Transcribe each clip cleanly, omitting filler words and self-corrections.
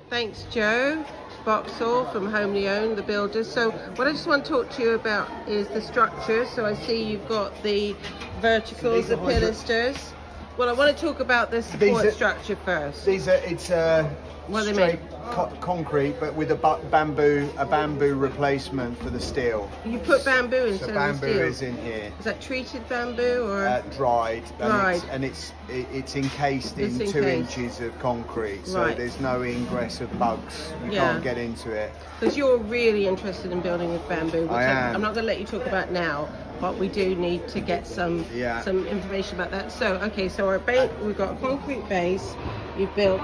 Thanks, Joe. Boxall from Home Leone, the builders. So what I just want to talk to you about is the structure. So I see you've got the verticals, the pilasters. Well, I want to talk about the support structure first. It's straight concrete, but with a bamboo replacement for the steel. You put bamboo instead of steel? So bamboo is in here. Is that treated bamboo or dried? Dried. And it's encased in 2 inches of concrete, so there's no ingress of bugs. You can't get into it. Because you're really interested in building with bamboo, which I'm not going to let you talk about now, but we do need to get some information about that. So okay, so our base, we've got a concrete base. You've built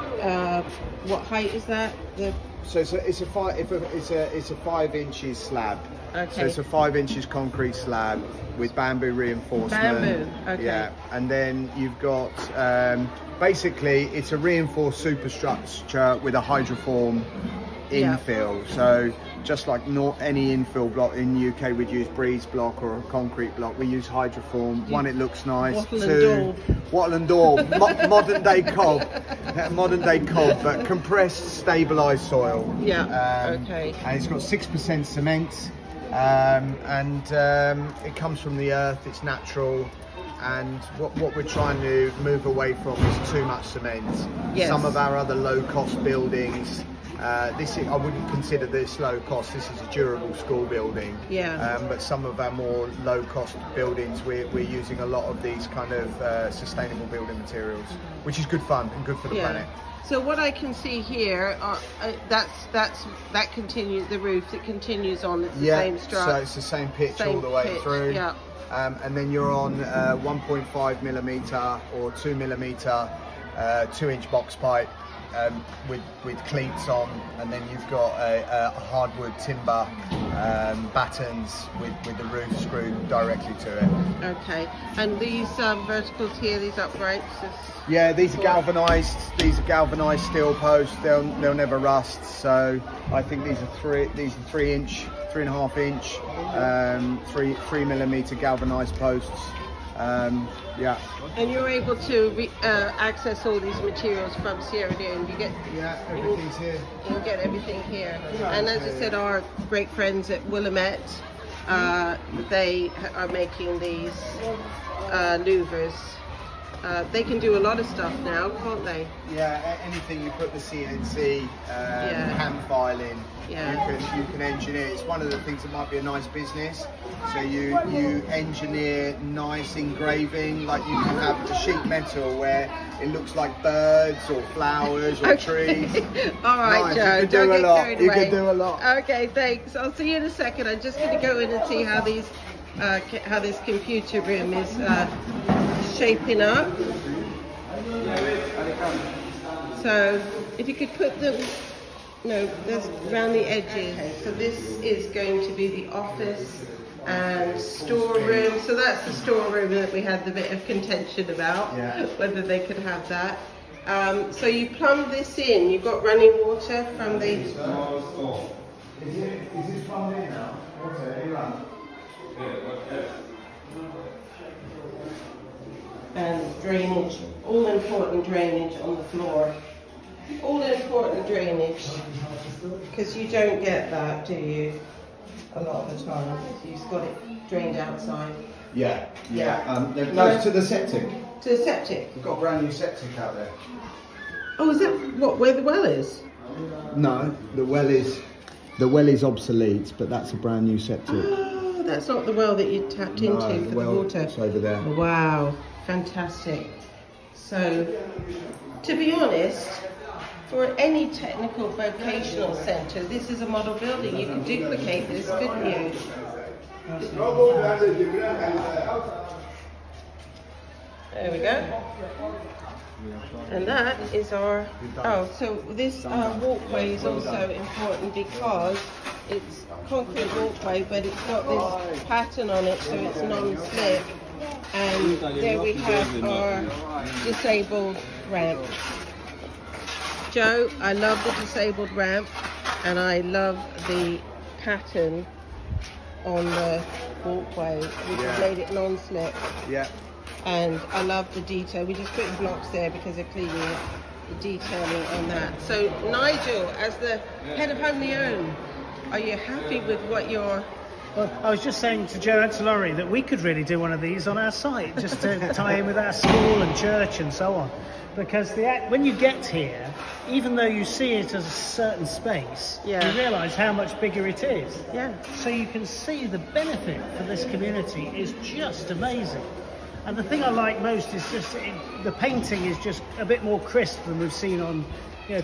what height is that? So it's a 5 inches slab. Okay. So it's a 5 inches concrete slab with bamboo reinforcement. Bamboo. Okay. Yeah, and then you've got basically it's a reinforced superstructure with a hydroform infill. So just like not any infill block in the UK, we'd use breeze block or a concrete block. We use hydroform. One, it looks nice. Wattle and daub. Modern day cob, but compressed, stabilised soil. Yeah. Okay. And it's got 6% cement, it comes from the earth. It's natural. And what we're trying to move away from is too much cement. Yes. Some of our other low-cost buildings, I wouldn't consider this low cost. This is a durable school building. Yeah. But some of our more low-cost buildings, we're using a lot of these kind of sustainable building materials, which is good fun and good for the planet. So what I can see here, that continues the roof. It continues on. It's the same structure. So it's the same pitch all the way through. Yeah. And then you're on 1.5 millimeter or 2 millimeter 2-inch box pipe with cleats on, and then you've got a hardwood timber battens with the roof screwed directly to it. Okay, and these verticals here, these uprights? Yeah, these are galvanised. These are galvanised steel posts. They'll never rust. So I think these are 3.5 inch, 3 millimeter galvanised posts. Yeah. And you're able to access all these materials from Sierra Leone. You get everything's here. You get everything here. And as I said, our great friends at Willamette, they are making these louvers. They can do a lot of stuff now, can't they? Yeah, anything you put the CNC hand file in, you can engineer. It's one of the things that might be a nice business. So you engineer nice engraving, like you can have a sheet metal where it looks like birds or flowers or trees. All right, Joe. You can do a lot. You can do a lot. Okay, thanks. I'll see you in a second. I'm just going to go in and see how these, how this computer room is shaping up. So if you could put them, there's around the edges. So this is going to be the office and storeroom. So that's the storeroom that we had the bit of contention about, whether they could have that. So you plumb this in. You've got running water from the. Is it plumbed in now? And drainage, all important drainage on the floor. All important drainage, because you don't get that, do you? A lot of the time, you've got it drained outside. Yeah. No, to the septic. To the septic? We've got a brand new septic out there. Oh, is that where the well is? No, the well is obsolete, but that's a brand new septic. Oh, that's not the well that you tapped into for the water. It's over there. Wow, fantastic. So, to be honest, for any technical vocational centre, this is a model building. You can duplicate this, couldn't you? There we go. And that is our, so this walkway is also important because it's a concrete walkway, but it's got this pattern on it, so it's non-slip. And there we have our disabled ramp. Joe, I love the disabled ramp, and I love the pattern on the walkway, which has made it non-slip. Yeah. And I love the detail. We just put blocks there because they're cleaning it. detailing on that. So Nigel, as the head of Home Leone, are you happy with what you're... Well, I was just saying to Joe Ancelori that we could really do one of these on our site, just to tie in with our school and church and so on. Because when you get here, even though you see it as a certain space, you realise how much bigger it is. Yeah. So you can see the benefit for this community is just amazing. And the thing I like most is just the painting is just a bit more crisp than we've seen on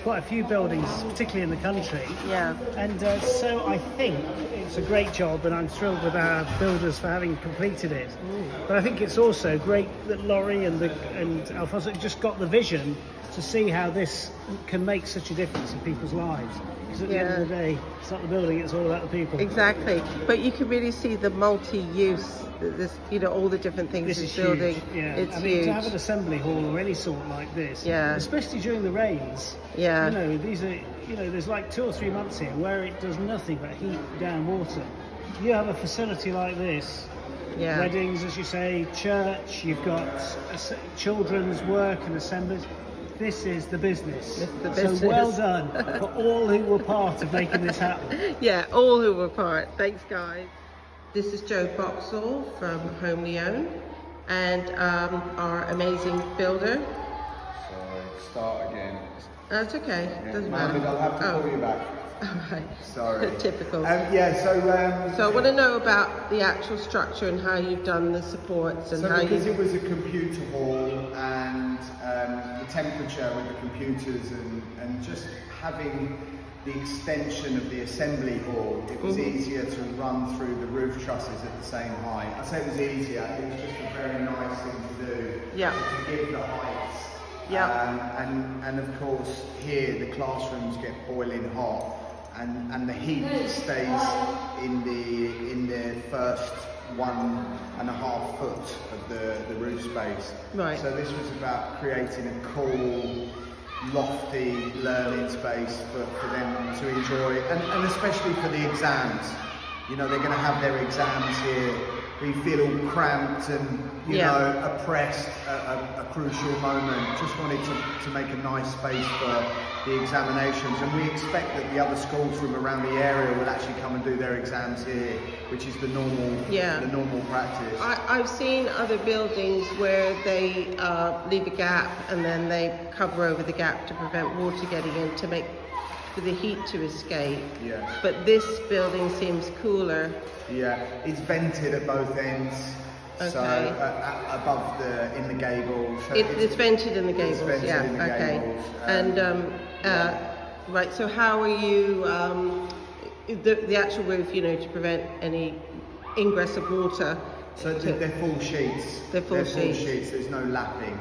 quite a few buildings, particularly in the country. Yeah. And so I think it's a great job, and I'm thrilled with our builders for having completed it. But I think it's also great that Laurie and Alphonsus just got the vision to see how this can make such a difference in people's lives. Because at the end of the day, it's not the building, it's all about the people. Exactly. But you can really see the multi-use, this, all the different things this this is building. Huge. Yeah. It's I mean, huge. to have an assembly hall or any sort like this, especially during the rains. Yeah. These are, there's like 2 or 3 months here where it does nothing but heat down water. You have a facility like this, weddings, as you say, church, you've got children's work and assemblies. This is the business. This is the business. So well done for all who were part of making this happen. Yeah, all who were part. Thanks, guys. This is Joe Boxall from Home Leone and our amazing builder. Sorry, start again. That's okay. Doesn't matter. I'll have to call you back. All right. Sorry. Typical. So I want to know about the actual structure and how you've done the supports and how because it was a computer hall and the temperature with the computers and just having the extension of the assembly hall, it was easier to run through the roof trusses at the same height. I say it was easier, it was just a very nice thing to do. Yeah. To give the heights. Yeah. And of course here the classrooms get boiling hot and the heat stays in the first 1.5 foot of the roof space. Right. So this was about creating a cool, lofty learning space for them to enjoy, and especially for the exams. They're going to have their exams here. We feel all cramped and oppressed at a crucial moment. Just wanted to make a nice space for the examinations, and we expect that the other schools from around the area will actually come and do their exams here, which is the normal practice. I've seen other buildings where they leave a gap and then they cover over the gap to prevent water getting in for the heat to escape. Yeah. But this building seems cooler. Yeah, it's vented at both ends. Okay. So above in the gables. So it's vented in the gables. It's vented in the gables. And right. So how are you? The actual roof, to prevent any ingress of water. So they're full sheets. They're full sheets. There's no lapping.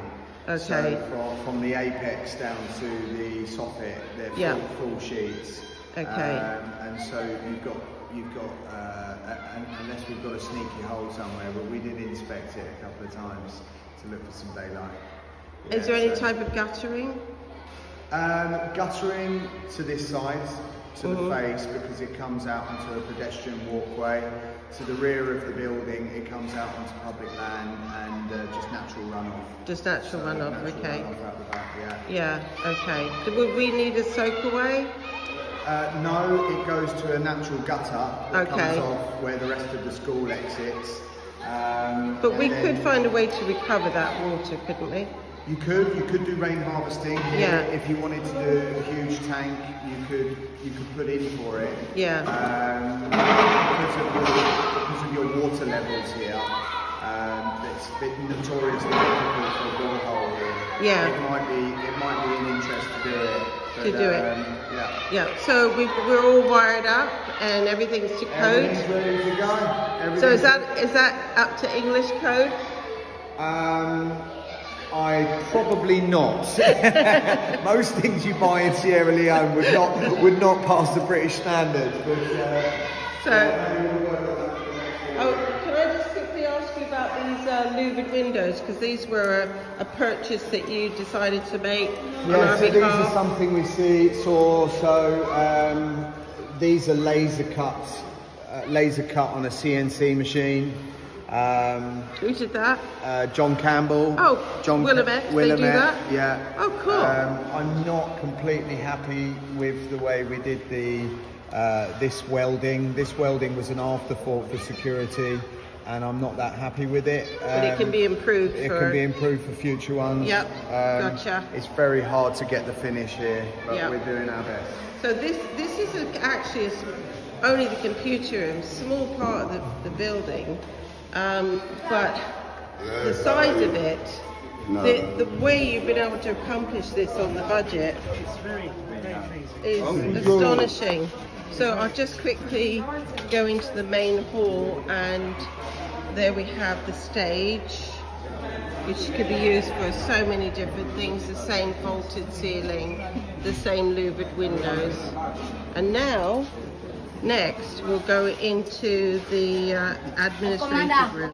Okay. So from the apex down to the soffit, they're full sheets. Okay. And so you've got unless we've got a sneaky hole somewhere, but we did inspect it a couple of times to look for some daylight. Yeah, is there any type of guttering? Guttering to this side, to the face, because it comes out onto a pedestrian walkway. To the rear of the building, it comes out onto public land and just natural runoff. Just natural runoff, okay. Runoff out the back, yeah, okay. Would we need a soak away? No, it goes to a natural gutter that comes off where the rest of the school exits. But we could find a way to recover that water, couldn't we? You could do rain harvesting here. Yeah. If you wanted to do a huge tank, you could put in for it. Yeah. Because of your water levels here, it's a bit notoriously difficult for a borehole here. Yeah. It might be an interest to do it. Yeah. So we're all wired up and everything's to code. Everything's ready to go. So is that up to English code? Probably not. Most things you buy in Sierra Leone would not pass the British standard. But, can I just quickly ask you about these louvered windows, because these were a purchase that you decided to make on our so behalf. these are something we saw. So these are laser cut on a CNC machine. Who did that? John Campbell. Oh, Willamette. They do that? Yeah. Oh, cool. I'm not completely happy with the way we did the this welding. This welding was an afterthought for security, and I'm not that happy with it. But it can be improved. It can be improved for future ones. Yep. Gotcha. It's very hard to get the finish here, but we're doing our best. So this is actually only the computer room, small part of the building, but the size of it, the way you've been able to accomplish this on the budget, It's very, very pleasing. is astonishing. So I'll just quickly go into the main hall, and there we have the stage, which could be used for so many different things. The same vaulted ceiling, the same louvered windows. And now, next, we'll go into the administrative room.